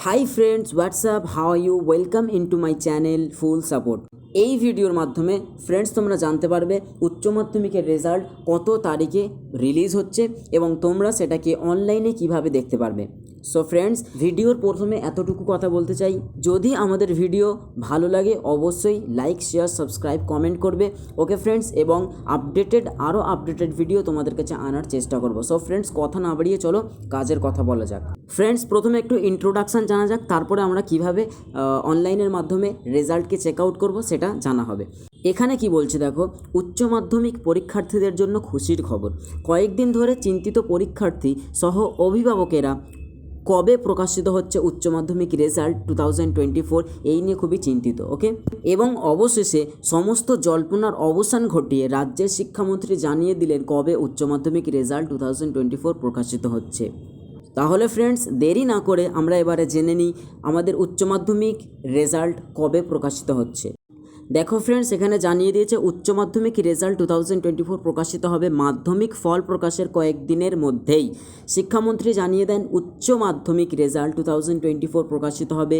High friends, WhatsApp, how are you? Welcome into my channel full support. এই ভিডিওর মাধ্যমে friends তোমরা জানতে পারবে উচ্চ মাধ্যমিকের রেজাল্ট কত তারিখে রিলিজ হচ্ছে এবং তোমরা সেটাকে অনলাইনে কিভাবে দেখতে পারবে। সো ফ্রেন্ডস, ভিডিওর প্রথমে এতটুকু কথা বলতে চাই, যদি আমাদের ভিডিও ভালো লাগে অবশ্যই লাইক, শেয়ার, সাবস্ক্রাইব, কমেন্ট করবে। ওকে ফ্রেন্ডস, এবং আরও আপডেটেড ভিডিও তোমাদের কাছে আনার চেষ্টা করব। সো ফ্রেন্ডস, কথা না বাড়িয়ে চলো কাজের কথা বলা যাক। ফ্রেন্ডস, প্রথমে একটু ইন্ট্রোডাকশান জানা যাক, তারপরে আমরা কিভাবে অনলাইনের মাধ্যমে রেজাল্টকে চেক আউট করবো সেটা জানা হবে। এখানে কি বলছে দেখো, উচ্চ মাধ্যমিক পরীক্ষার্থীদের জন্য খুশির খবর। কয়েকদিন ধরে চিন্তিত পরীক্ষার্থী সহ অভিভাবকেরা কবে প্রকাশিত হচ্ছে উচ্চ মাধ্যমিক রেজাল্ট 2024 এই নিয়ে খুবই চিন্তিত। ওকে, এবং অবশেষে সমস্ত জল্পনার অবসান ঘটিয়ে রাজ্যের শিক্ষামন্ত্রী জানিয়ে দিলেন কবে উচ্চ মাধ্যমিক রেজাল্ট 2024 প্রকাশিত হচ্ছে। তাহলে ফ্রেন্ডস, দেরি না করে আমরা এবারে জেনে নিই আমাদের উচ্চ মাধ্যমিক রেজাল্ট কবে প্রকাশিত হচ্ছে। দেখো ফ্রেন্ডস, এখানে জানিয়ে দিয়েছে উচ্চ মাধ্যমিক রেজাল্ট 2024 প্রকাশিত হবে মাধ্যমিক ফল প্রকাশের কয়েকদিনের মধ্যেই। শিক্ষামন্ত্রী জানিয়ে দেন উচ্চ মাধ্যমিক রেজাল্ট 2024 প্রকাশিত হবে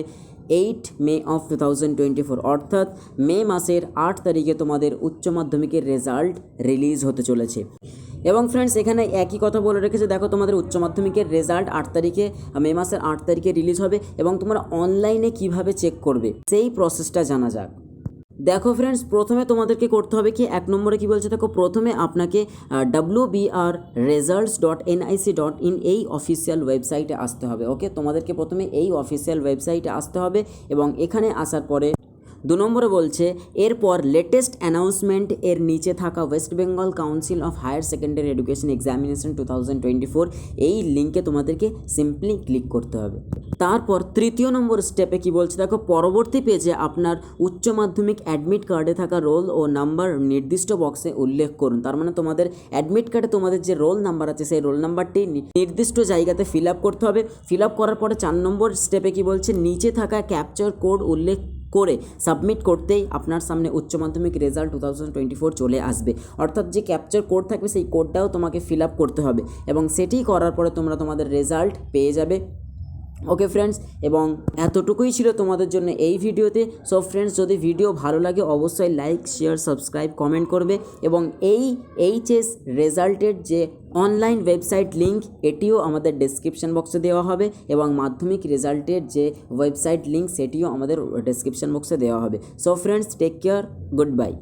8 মে অফ 2024, অর্থাৎ মে মাসের 8 তারিখে তোমাদের উচ্চ মাধ্যমিকের রেজাল্ট রিলিজ হতে চলেছে। এবং ফ্রেন্ডস, এখানে একই কথা বলে রেখেছে, দেখো তোমাদের উচ্চ মাধ্যমিকের রেজাল্ট 8 তারিখে, মে মাসের 8 তারিখে রিলিজ হবে এবং তোমরা অনলাইনে কিভাবে চেক করবে সেই প্রসেসটা জানা যাক। দেখো ফ্রেন্ডস, প্রথমে তোমাদেরকে করতে হবে কি, 1 নম্বরে কি বলছে দেখো, প্রথমে আপনাকে wbrresults.nic.in এই অফিসিয়াল ওয়েবসাইটে আসতে হবে। ওকে, তোমাদেরকে প্রথমে এই অফিসিয়াল ওয়েবসাইটে আসতে হবে এবং এখানে আসার পরে 2 নম্বরে বলছে এরপর লেটেস্ট অ্যানাউন্সমেন্ট এর নিচে থাকা West Bengal council of higher secondary education examination 2024 এই লিঙ্কে তোমাদেরকে সিম্পলি ক্লিক করতে হবে। তারপর 3 নম্বর স্টেপে কি বলছে দেখো, পরবর্তী পেজে আপনার উচ্চ মাধ্যমিক অ্যাডমিট কার্ডে থাকা রোল ও নাম্বার নির্দিষ্ট বক্সে উল্লেখ করুন। তার মানে তোমাদের অ্যাডমিট কার্ডে তোমাদের যে রোল নাম্বার আছে সেই রোল নাম্বারটি নির্দিষ্ট জায়গাতে ফিল আপ করতে হবে। ফিল আপ করার পরে 4 নম্বর স্টেপে কি বলছে, নিচে থাকা ক্যাপচার কোড উল্লেখ করে সাবমিট করতেই আপনার সামনে উচ্চ মাধ্যমিক রেজাল্ট 2024 চলে আসবে। অর্থাৎ যে ক্যাপচার কোড থাকবে সেই কোডটাও তোমাকে ফিল আপ করতে হবে এবং সেটি করার পরে তোমরা তোমাদের রেজাল্ট পেয়ে যাবে। ওকে ফ্রেন্ডস, এবং এতটুকুই ছিল তোমাদের জন্য এই ভিডিওতে। সো ফ্রেন্ডস, যদি ভিডিও ভালো লাগে অবশ্যই লাইক, শেয়ার, সাবস্ক্রাইব, কমেন্ট করবে এবং এই এইচএস রেজাল্টের যে অনলাইন ওয়েবসাইট লিঙ্ক এটিও আমাদের ডেসক্রিপশন বক্সে দেওয়া হবে এবং মাধ্যমিক রেজাল্টের যে ওয়েবসাইট লিঙ্ক সেটিও আমাদের ডেসক্রিপশন বক্সে দেওয়া হবে। So friends, take care, good by.